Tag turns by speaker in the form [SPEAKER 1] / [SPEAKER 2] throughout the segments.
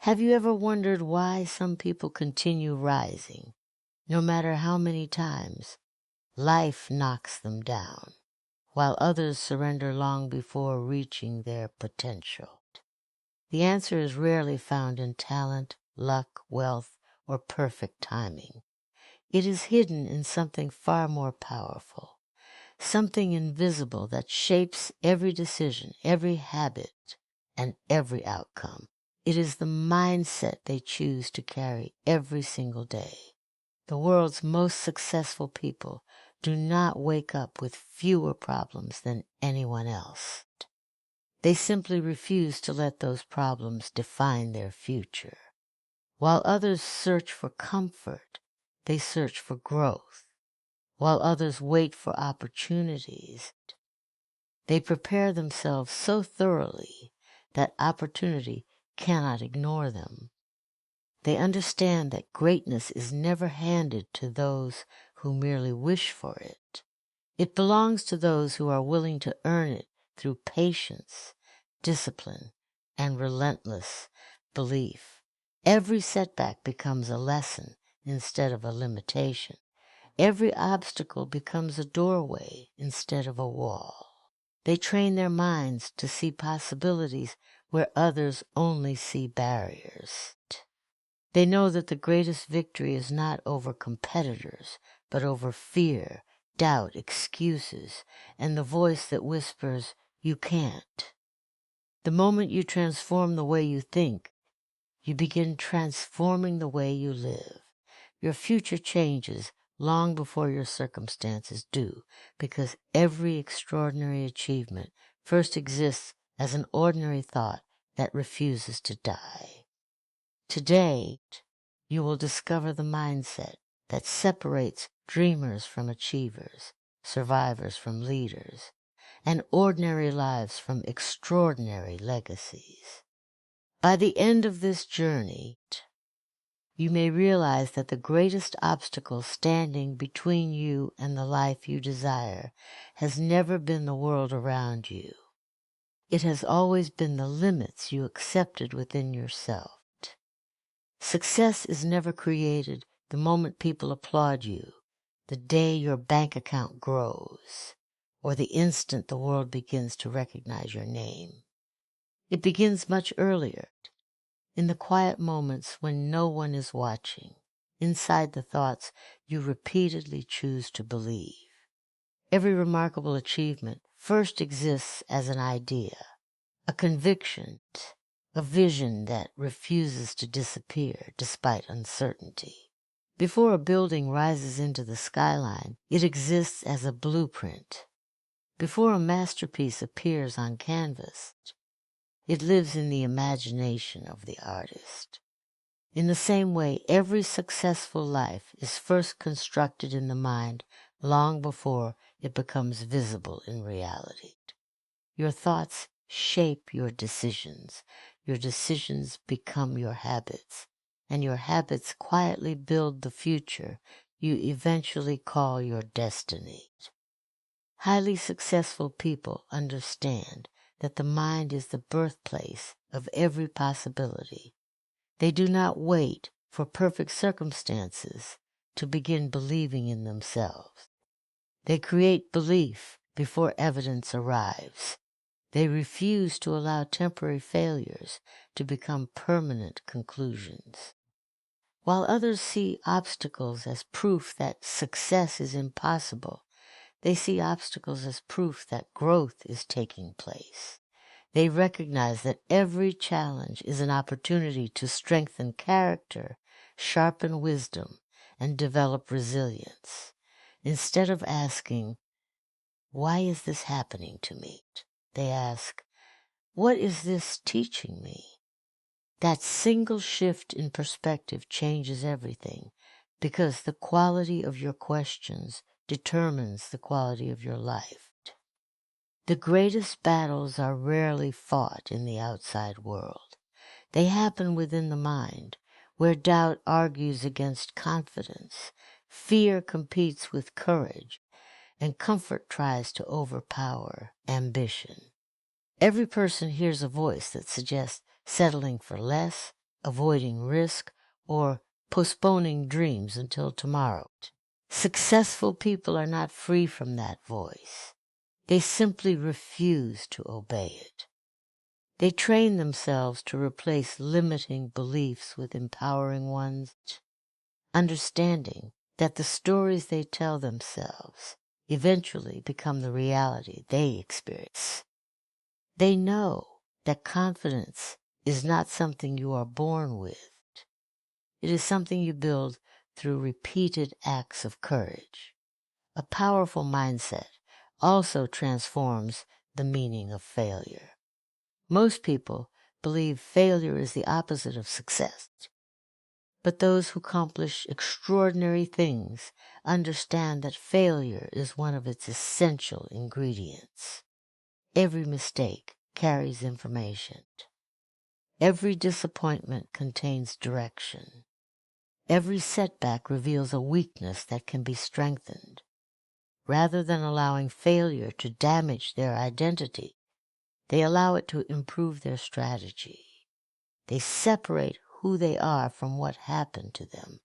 [SPEAKER 1] Have you ever wondered why some people continue rising, no matter how many times life knocks them down, while others surrender long before reaching their potential? The answer is rarely found in talent, luck, wealth, or perfect timing. It is hidden in something far more powerful, something invisible that shapes every decision, every habit, and every outcome. It is the mindset they choose to carry every single day. The world's most successful people do not wake up with fewer problems than anyone else. They simply refuse to let those problems define their future. While others search for comfort, they search for growth. While others wait for opportunities, they prepare themselves so thoroughly that opportunity cannot ignore them. They understand that greatness is never handed to those who merely wish for it. It belongs to those who are willing to earn it through patience, discipline, and relentless belief. Every setback becomes a lesson instead of a limitation. Every obstacle becomes a doorway instead of a wall. They train their minds to see possibilities where others only see barriers. They know that the greatest victory is not over competitors, but over fear, doubt, excuses, and the voice that whispers, "You can't." The moment you transform the way you think, you begin transforming the way you live. Your future changes long before your circumstances do, because every extraordinary achievement first exists as an ordinary thought that refuses to die. Today, you will discover the mindset that separates dreamers from achievers, survivors from leaders, and ordinary lives from extraordinary legacies. By the end of this journey, you may realize that the greatest obstacle standing between you and the life you desire has never been the world around you. It has always been the limits you accepted within yourself. Success is never created the moment people applaud you, the day your bank account grows, or the instant the world begins to recognize your name. It begins much earlier, in the quiet moments when no one is watching, inside the thoughts you repeatedly choose to believe. Every remarkable achievement first exists as an idea, a conviction, a vision that refuses to disappear despite uncertainty. Before a building rises into the skyline, it exists as a blueprint. Before a masterpiece appears on canvas, it lives in the imagination of the artist. In the same way, every successful life is first constructed in the mind long before it becomes visible in reality. Your thoughts shape your decisions become your habits, and your habits quietly build the future you eventually call your destiny. Highly successful people understand that the mind is the birthplace of every possibility. They do not wait for perfect circumstances to begin believing in themselves. They create belief before evidence arrives. They refuse to allow temporary failures to become permanent conclusions. While others see obstacles as proof that success is impossible, they see obstacles as proof that growth is taking place. They recognize that every challenge is an opportunity to strengthen character, sharpen wisdom, and develop resilience. Instead of asking, "Why is this happening to me?" they ask, "What is this teaching me?" That single shift in perspective changes everything, because the quality of your questions determines the quality of your life. The greatest battles are rarely fought in the outside world. They happen within the mind, where doubt argues against confidence, fear competes with courage, and comfort tries to overpower ambition. Every person hears a voice that suggests settling for less avoiding risk, or postponing dreams until tomorrow. Successful people are not free from that voice. They simply refuse to obey it. They train themselves to replace limiting beliefs with empowering ones, understanding that the stories they tell themselves eventually become the reality they experience. They know that confidence is not something you are born with. It is something you build through repeated acts of courage. A powerful mindset also transforms the meaning of failure. Most people believe failure is the opposite of success. But those who accomplish extraordinary things understand that failure is one of its essential ingredients. Every mistake carries information. Every disappointment contains direction. Every setback reveals a weakness that can be strengthened. Rather than allowing failure to damage their identity, they allow it to improve their strategy. They separate who they are from what happened to them,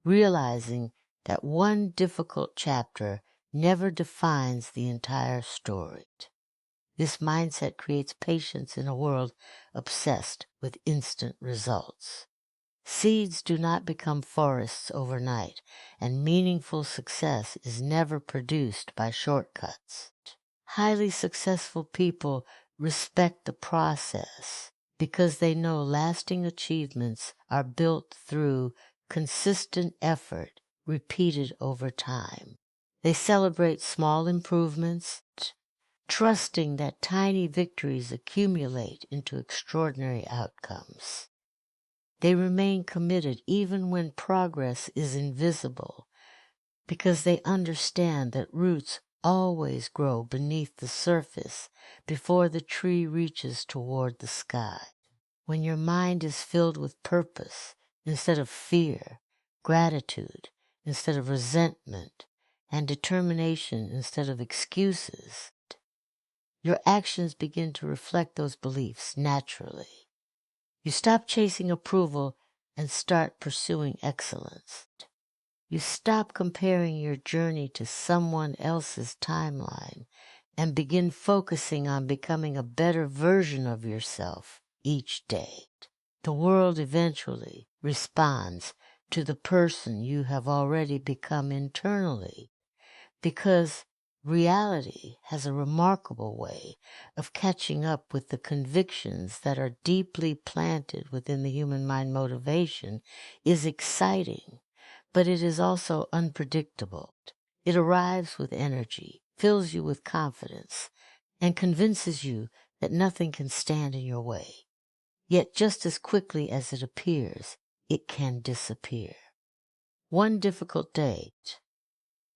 [SPEAKER 1] realizing that one difficult chapter never defines the entire story. This mindset creates patience in a world obsessed with instant results. Seeds do not become forests overnight, and meaningful success is never produced by shortcuts. Highly successful people respect the process because they know lasting achievements are built through consistent effort repeated over time. They celebrate small improvements, trusting that tiny victories accumulate into extraordinary outcomes. They remain committed even when progress is invisible because they understand that roots always grow beneath the surface before the tree reaches toward the sky. When your mind is filled with purpose instead of fear, gratitude instead of resentment, and determination instead of excuses, your actions begin to reflect those beliefs naturally. You stop chasing approval and start pursuing excellence. You stop comparing your journey to someone else's timeline and begin focusing on becoming a better version of yourself each day. The world eventually responds to the person you have already become internally, because reality has a remarkable way of catching up with the convictions that are deeply planted within the human mind. Motivation is exciting, but it is also unpredictable. It arrives with energy, fills you with confidence, and convinces you that nothing can stand in your way. Yet just as quickly as it appears, it can disappear. One difficult day,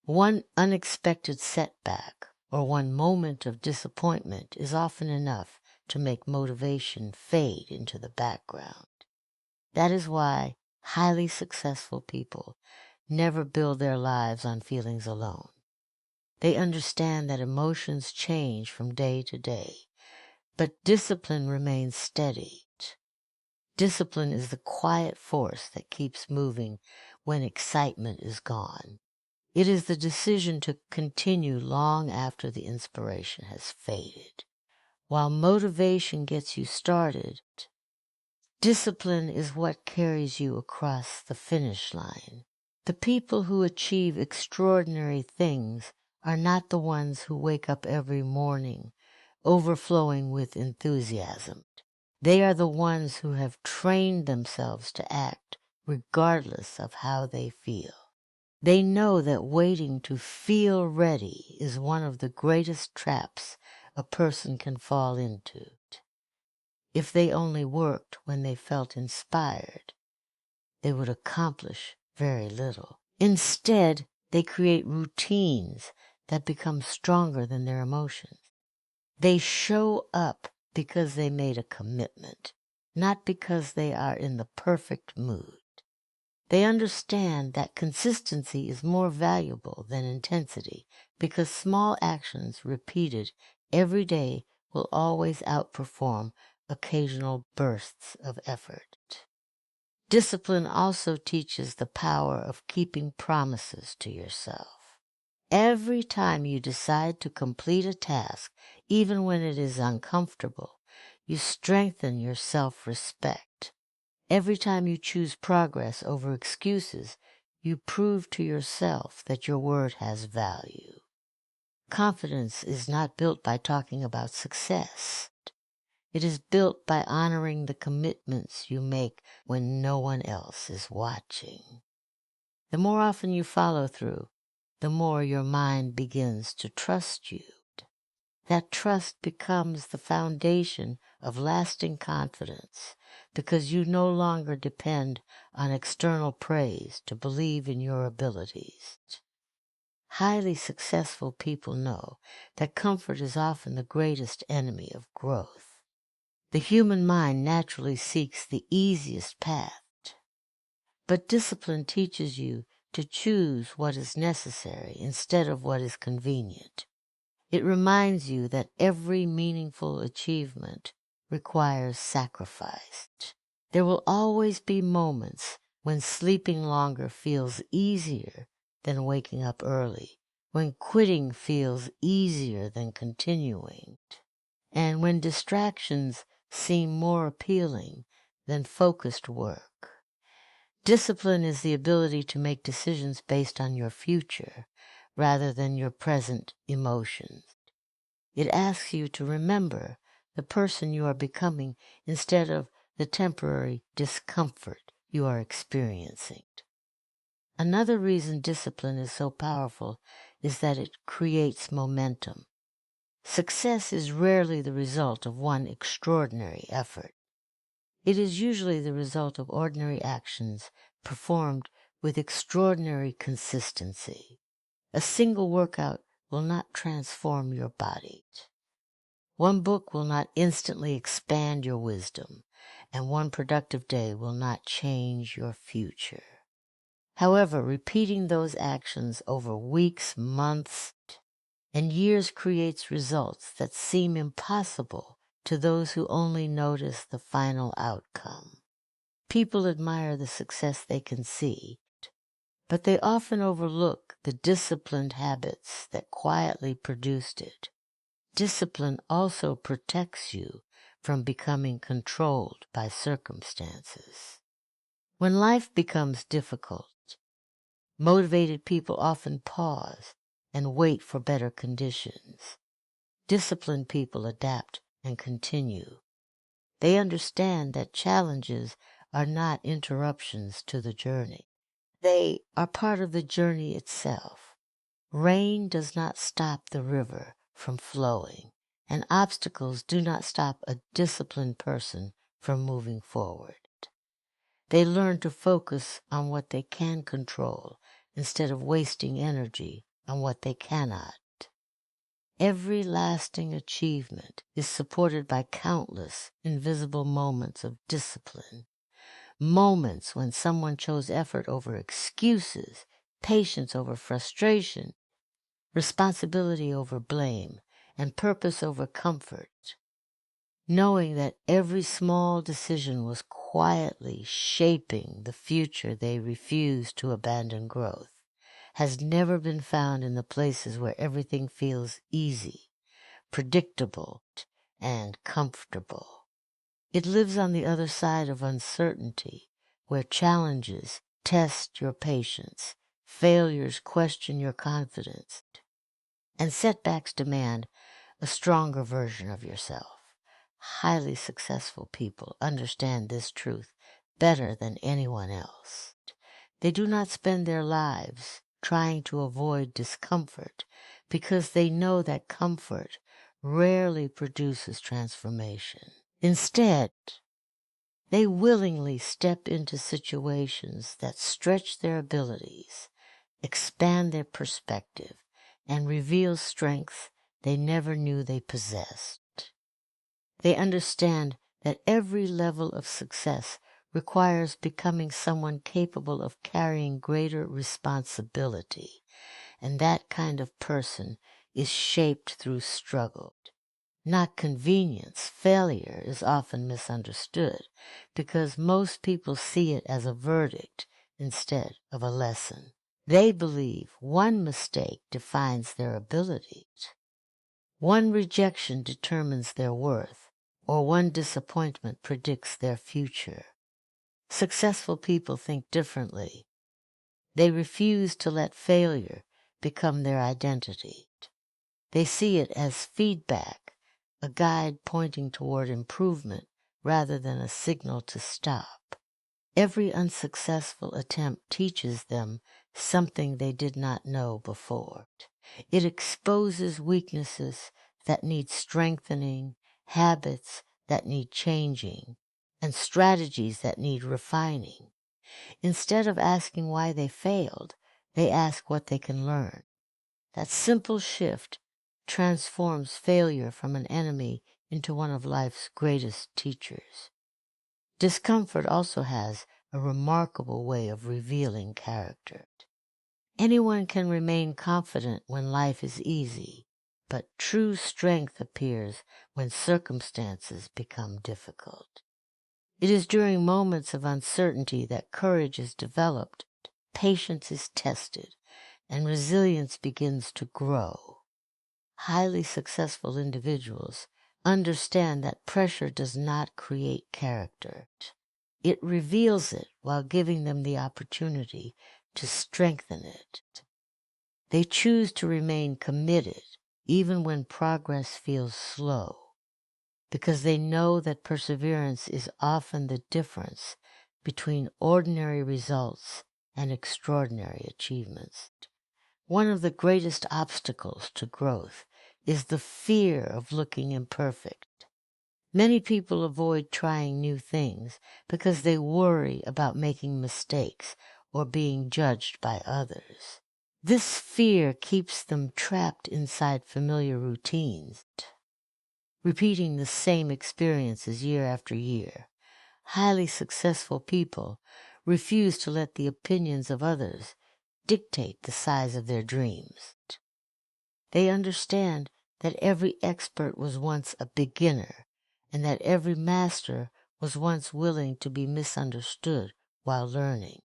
[SPEAKER 1] one unexpected setback, or one moment of disappointment is often enough to make motivation fade into the background. That is why highly successful people never build their lives on feelings alone. They understand that emotions change from day to day, but discipline remains steady. Discipline is the quiet force that keeps moving when excitement is gone. It is the decision to continue long after the inspiration has faded. While motivation gets you started, discipline is what carries you across the finish line. The people who achieve extraordinary things are not the ones who wake up every morning overflowing with enthusiasm. They are the ones who have trained themselves to act regardless of how they feel. They know that waiting to feel ready is one of the greatest traps a person can fall into. If they only worked when they felt inspired, they would accomplish very little. Instead, they create routines that become stronger than their emotions. They show up because they made a commitment, not because they are in the perfect mood. They understand that consistency is more valuable than intensity because small actions repeated every day will always outperform occasional bursts of effort. Discipline also teaches the power of keeping promises to yourself. Every time you decide to complete a task, even when it is uncomfortable, you strengthen your self-respect. Every time you choose progress over excuses, you prove to yourself that your word has value. Confidence is not built by talking about success. It is built by honoring the commitments you make when no one else is watching. The more often you follow through, the more your mind begins to trust you. That trust becomes the foundation of lasting confidence because you no longer depend on external praise to believe in your abilities. Highly successful people know that comfort is often the greatest enemy of growth. The human mind naturally seeks the easiest path, but discipline teaches you to choose what is necessary instead of what is convenient. It reminds you that every meaningful achievement requires sacrifice. There will always be moments when sleeping longer feels easier than waking up early, when quitting feels easier than continuing, and when distractions seem more appealing than focused work. Discipline is the ability to make decisions based on your future rather than your present emotions. It asks you to remember the person you are becoming instead of the temporary discomfort you are experiencing. Another reason discipline is so powerful is that it creates momentum. Success is rarely the result of one extraordinary effort. It is usually the result of ordinary actions performed with extraordinary consistency. A single workout will not transform your body. One book will not instantly expand your wisdom, and one productive day will not change your future. However, repeating those actions over weeks, months, and years creates results that seem impossible to those who only notice the final outcome. People admire the success they can see, but they often overlook the disciplined habits that quietly produced it. Discipline also protects you from becoming controlled by circumstances. When life becomes difficult, motivated people often pause and wait for better conditions. Disciplined people adapt and continue. They understand that challenges are not interruptions to the journey. They are part of the journey itself. Rain does not stop the river from flowing, and obstacles do not stop a disciplined person from moving forward. They learn to focus on what they can control instead of wasting energy on what they cannot. Every lasting achievement is supported by countless invisible moments of discipline. Moments when someone chose effort over excuses, patience over frustration, responsibility over blame, and purpose over comfort. Knowing that every small decision was quietly shaping the future they refused to abandon growth has never been found in the places where everything feels easy, predictable, and comfortable. It lives on the other side of uncertainty, where challenges test your patience, failures question your confidence, and setbacks demand a stronger version of yourself. Highly successful people understand this truth better than anyone else. They do not spend their lives trying to avoid discomfort because they know that comfort rarely produces transformation. Instead, they willingly step into situations that stretch their abilities, expand their perspective, and reveal strengths they never knew they possessed. They understand that every level of success requires becoming someone capable of carrying greater responsibility, and that kind of person is shaped through struggle. not convenience. Failure is often misunderstood because most people see it as a verdict instead of a lesson. They believe one mistake defines their ability, one rejection determines their worth, or one disappointment predicts their future. Successful people think differently. They refuse to let failure become their identity. They see it as feedback, a guide pointing toward improvement rather than a signal to stop. Every unsuccessful attempt teaches them something they did not know before. It exposes weaknesses that need strengthening, habits that need changing, and strategies that need refining. Instead of asking why they failed, they ask what they can learn. That simple shift transforms failure from an enemy into one of life's greatest teachers. Discomfort also has a remarkable way of revealing character. Anyone can remain confident when life is easy, but true strength appears when circumstances become difficult. It is during moments of uncertainty that courage is developed, patience is tested, and resilience begins to grow. Highly successful individuals understand that pressure does not create character. It reveals it while giving them the opportunity to strengthen it. They choose to remain committed even when progress feels slow, because they know that perseverance is often the difference between ordinary results and extraordinary achievements. One of the greatest obstacles to growth is the fear of looking imperfect. Many people avoid trying new things because they worry about making mistakes or being judged by others. This fear keeps them trapped inside familiar routines, repeating the same experiences year after year. Highly successful people refuse to let the opinions of others dictate the size of their dreams. They understand that every expert was once a beginner, and that every master was once willing to be misunderstood while learning.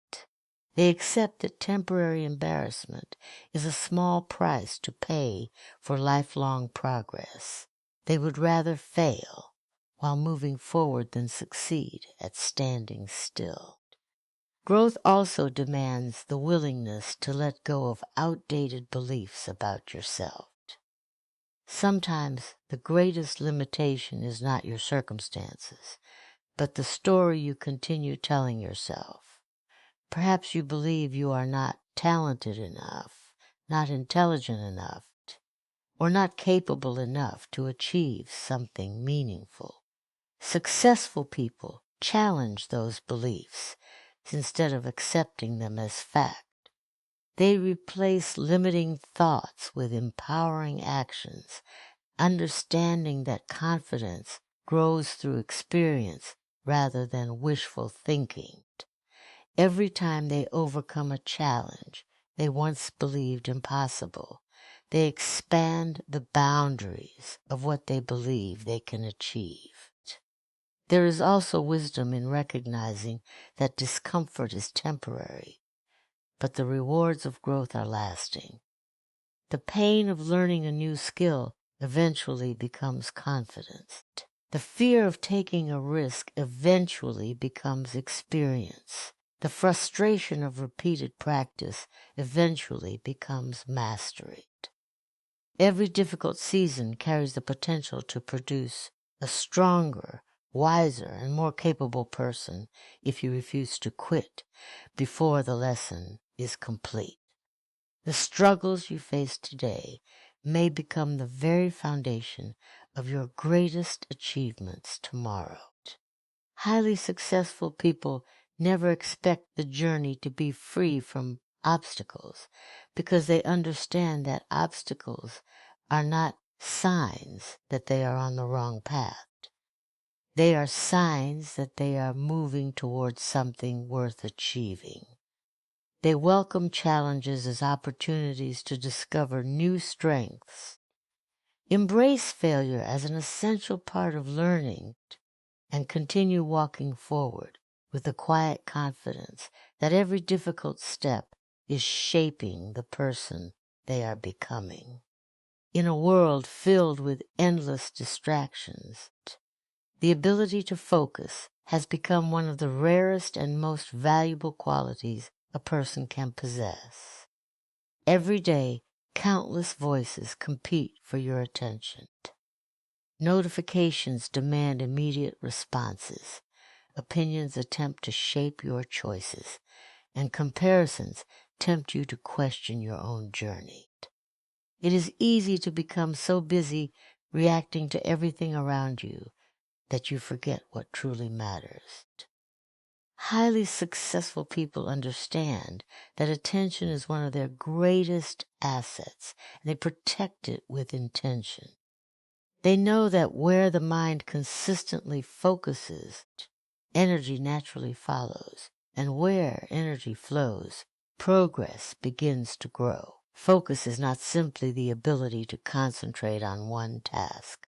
[SPEAKER 1] They accept that temporary embarrassment is a small price to pay for lifelong progress. They would rather fail while moving forward than succeed at standing still. Growth also demands the willingness to let go of outdated beliefs about yourself. Sometimes the greatest limitation is not your circumstances, but the story you continue telling yourself. Perhaps you believe you are not talented enough, not intelligent enough, or not capable enough to achieve something meaningful. Successful people challenge those beliefs instead of accepting them as fact. They replace limiting thoughts with empowering actions, understanding that confidence grows through experience rather than wishful thinking. Every time they overcome a challenge they once believed impossible, they expand the boundaries of what they believe they can achieve. There is also wisdom in recognizing that discomfort is temporary, but the rewards of growth are lasting. The pain of learning a new skill eventually becomes confidence. The fear of taking a risk eventually becomes experience. The frustration of repeated practice eventually becomes mastery. Every difficult season carries the potential to produce a stronger, wiser, and more capable person if you refuse to quit before the lesson is complete. The struggles you face today may become the very foundation of your greatest achievements tomorrow. Highly successful people never expect the journey to be free from obstacles because they understand that obstacles are not signs that they are on the wrong path. They are signs that they are moving towards something worth achieving. They welcome challenges as opportunities to discover new strengths, Embrace failure as an essential part of learning and continue walking forward with a quiet confidence that every difficult step is shaping the person they are becoming. In a world filled with endless distractions, the ability to focus has become one of the rarest and most valuable qualities a person can possess. Every day, countless voices compete for your attention. Notifications demand immediate responses. Opinions attempt to shape your choices, and comparisons tempt you to question your own journey. It is easy to become so busy reacting to everything around you that you forget what truly matters. Highly successful people understand that attention is one of their greatest assets, and they protect it with intention. They know that where the mind consistently focuses, energy naturally follows, and where energy flows, progress begins to grow. Focus is not simply the ability to concentrate on one task.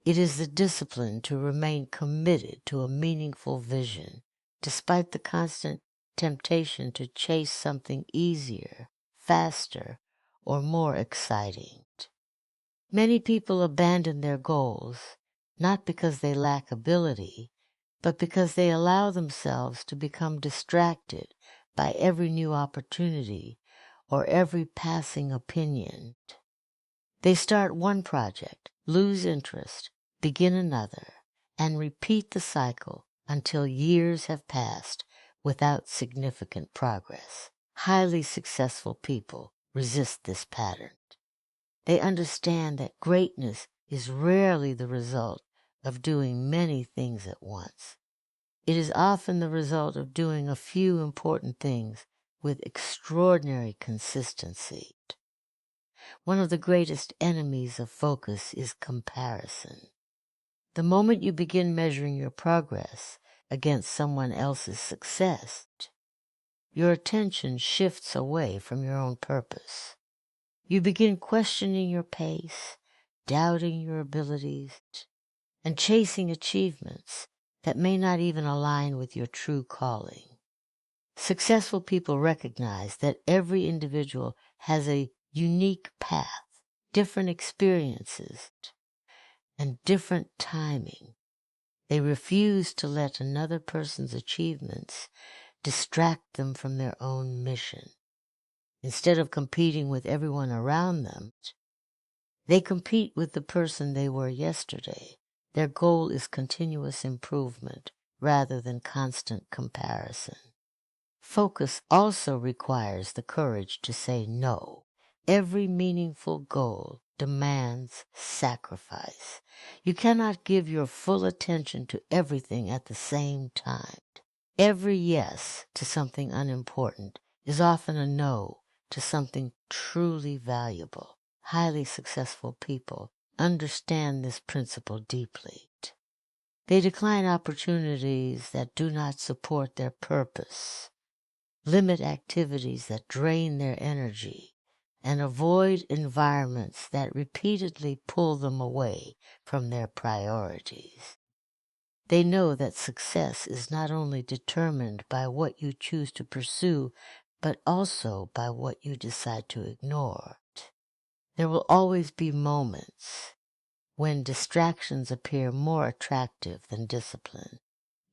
[SPEAKER 1] It is the discipline to remain committed to a meaningful vision, despite the constant temptation to chase something easier, faster, or more exciting. Many people abandon their goals, not because they lack ability, but because they allow themselves to become distracted by every new opportunity or every passing opinion. They start one project, lose interest, begin another, and repeat the cycle until years have passed without significant progress. Highly successful people resist this pattern. They understand that greatness is rarely the result of doing many things at once. It is often the result of doing a few important things with extraordinary consistency. One of the greatest enemies of focus is comparison. The moment you begin measuring your progress against someone else's success, your attention shifts away from your own purpose. You begin questioning your pace, doubting your abilities, and chasing achievements that may not even align with your true calling. Successful people recognize that every individual has a unique path, different experiences, and different timing. They refuse to let another person's achievements distract them from their own mission. Instead of competing with everyone around them, they compete with the person they were yesterday. Their goal is continuous improvement rather than constant comparison. Focus also requires the courage to say no. Every meaningful goal demands sacrifice. You cannot give your full attention to everything at the same time. Every yes to something unimportant is often a no to something truly valuable. Highly successful people understand this principle deeply. They decline opportunities that do not support their purpose, limit activities that drain their energy, and avoid environments that repeatedly pull them away from their priorities. They know that success is not only determined by what you choose to pursue, but also by what you decide to ignore. There will always be moments when distractions appear more attractive than discipline.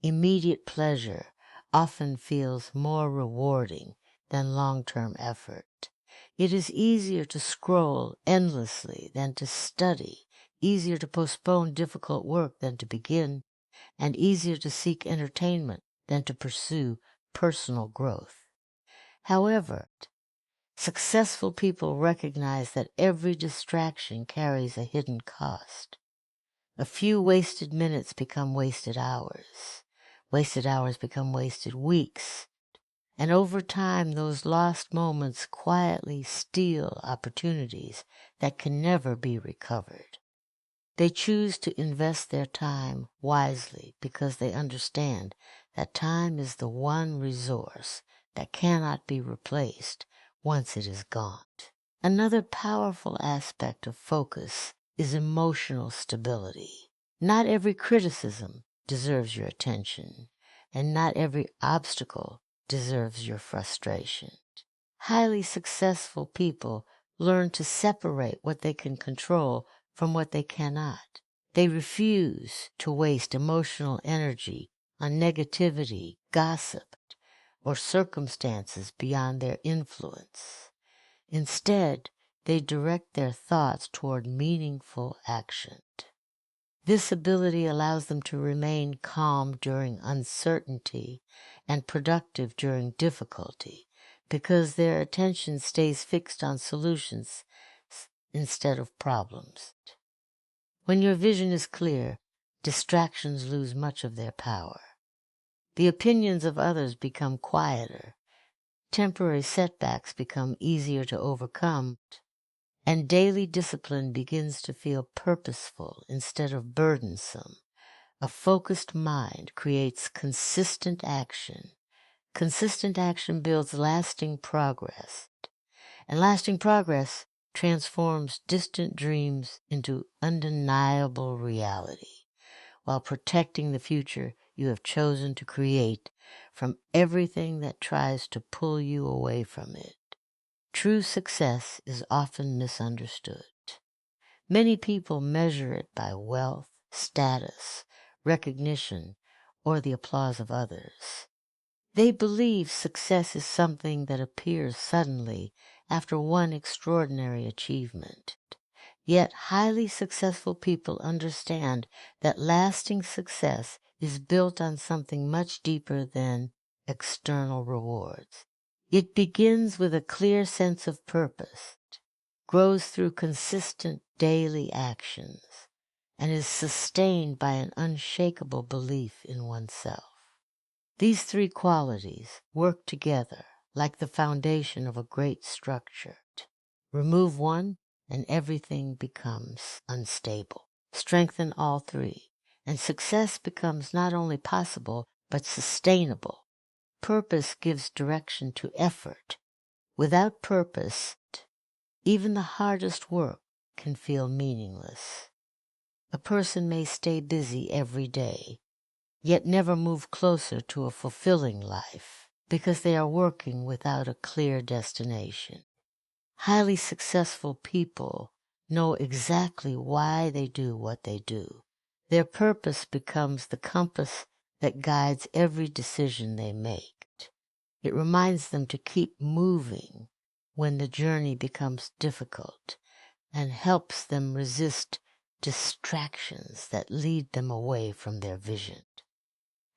[SPEAKER 1] Immediate pleasure often feels more rewarding than long-term effort. It is easier to scroll endlessly than to study, easier to postpone difficult work than to begin, and easier to seek entertainment than to pursue personal growth. However, successful people recognize that every distraction carries a hidden cost. A few wasted minutes become wasted hours. Wasted hours become wasted weeks. And over time, those lost moments quietly steal opportunities that can never be recovered. They choose to invest their time wisely because they understand that time is the one resource that cannot be replaced once it is gone. Another powerful aspect of focus is emotional stability. Not every criticism deserves your attention, and not every obstacle deserves your frustration. Highly successful people learn to separate what they can control from what they cannot. They refuse to waste emotional energy on negativity, gossip, or circumstances beyond their influence. Instead, they direct their thoughts toward meaningful action. This ability allows them to remain calm during uncertainty and productive during difficulty, because their attention stays fixed on solutions instead of problems. When your vision is clear, distractions lose much of their power. The opinions of others become quieter, temporary setbacks become easier to overcome, and daily discipline begins to feel purposeful instead of burdensome. A focused mind creates consistent action. Consistent action builds lasting progress, and lasting progress transforms distant dreams into undeniable reality, while protecting the future you have chosen to create from everything that tries to pull you away from it. True success is often misunderstood. Many people measure it by wealth, status, recognition, or the applause of others. They believe success is something that appears suddenly after one extraordinary achievement. Yet highly successful people understand that lasting success is built on something much deeper than external rewards. It begins with a clear sense of purpose, grows through consistent daily actions, and is sustained by an unshakable belief in oneself. These three qualities work together like the foundation of a great structure. Remove one, and everything becomes unstable. Strengthen all three, and success becomes not only possible, but sustainable. Purpose gives direction to effort. Without purpose, even the hardest work can feel meaningless. A person may stay busy every day, yet never move closer to a fulfilling life, because they are working without a clear destination. Highly successful people know exactly why they do what they do. Their purpose becomes the compass that guides every decision they make. It reminds them to keep moving when the journey becomes difficult, and helps them resist distractions that lead them away from their vision.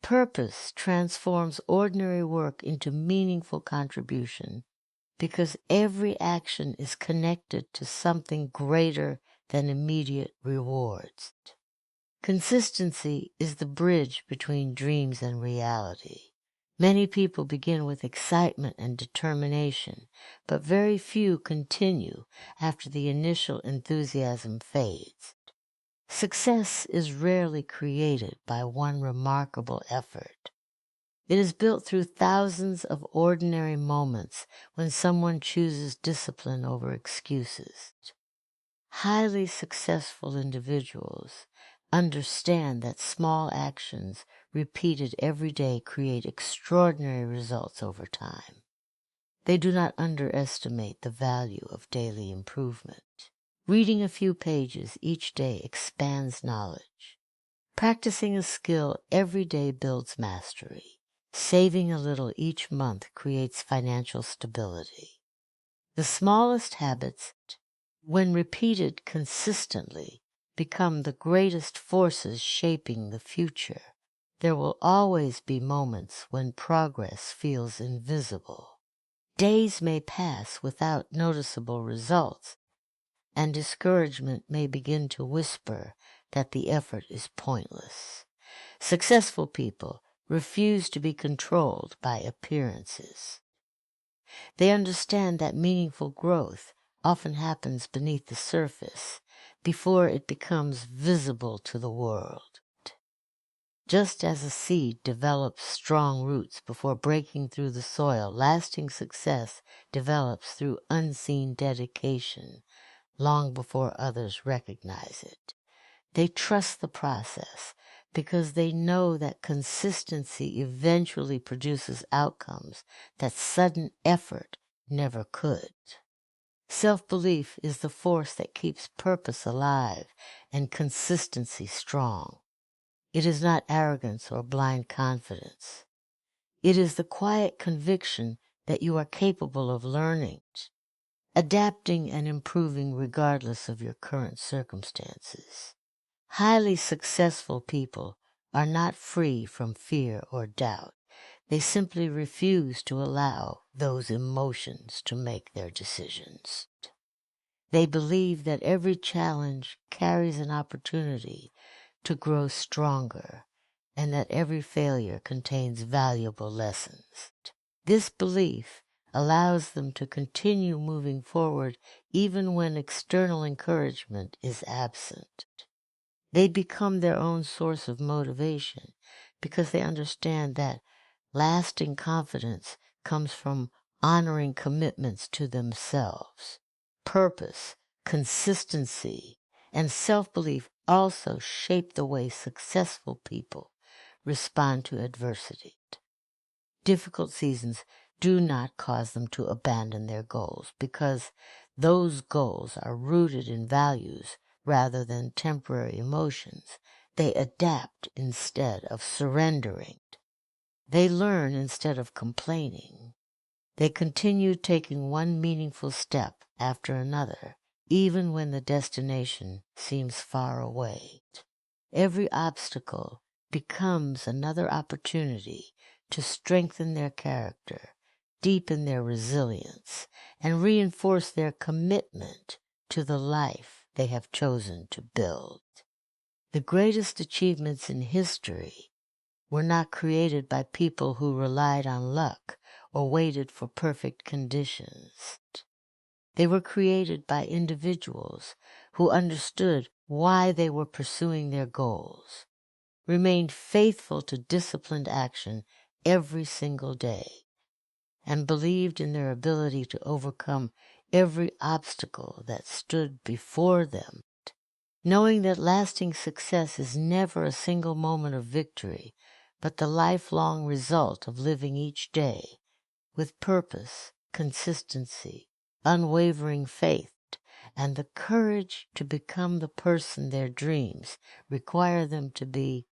[SPEAKER 1] Purpose transforms ordinary work into meaningful contribution, because every action is connected to something greater than immediate rewards. Consistency is the bridge between dreams and reality. Many people begin with excitement and determination, but very few continue after the initial enthusiasm fades. Success is rarely created by one remarkable effort. It is built through thousands of ordinary moments when someone chooses discipline over excuses. Highly successful individuals understand that small actions repeated every day create extraordinary results over time. They do not underestimate the value of daily improvement. Reading a few pages each day expands knowledge. Practicing a skill every day builds mastery. Saving a little each month creates financial stability. The smallest habits, when repeated consistently, become the greatest forces shaping the future. There will always be moments when progress feels invisible. Days may pass without noticeable results, and discouragement may begin to whisper that the effort is pointless. Successful people refuse to be controlled by appearances. They understand that meaningful growth often happens beneath the surface, before it becomes visible to the world. Just as a seed develops strong roots before breaking through the soil, lasting success develops through unseen dedication, long before others recognize it. They trust the process because they know that consistency eventually produces outcomes that sudden effort never could. Self-belief is the force that keeps purpose alive and consistency strong. It is not arrogance or blind confidence. It is the quiet conviction that you are capable of learning, adapting and improving regardless of your current circumstances. Highly successful people are not free from fear or doubt. They simply refuse to allow those emotions to make their decisions. They believe that every challenge carries an opportunity to grow stronger and that every failure contains valuable lessons. This belief allows them to continue moving forward even when external encouragement is absent. They become their own source of motivation because they understand that lasting confidence comes from honoring commitments to themselves. Purpose, consistency, and self-belief also shape the way successful people respond to adversity. Difficult seasons do not cause them to abandon their goals because those goals are rooted in values rather than temporary emotions. They adapt instead of surrendering. They learn instead of complaining. They continue taking one meaningful step after another, even when the destination seems far away. Every obstacle becomes another opportunity to strengthen their character, deepen their resilience, and reinforce their commitment to the life they have chosen to build. The greatest achievements in history were not created by people who relied on luck or waited for perfect conditions. They were created by individuals who understood why they were pursuing their goals, remained faithful to disciplined action every single day, and believed in their ability to overcome every obstacle that stood before them. Knowing that lasting success is never a single moment of victory, but the lifelong result of living each day with purpose, consistency, unwavering faith, and the courage to become the person their dreams require them to be,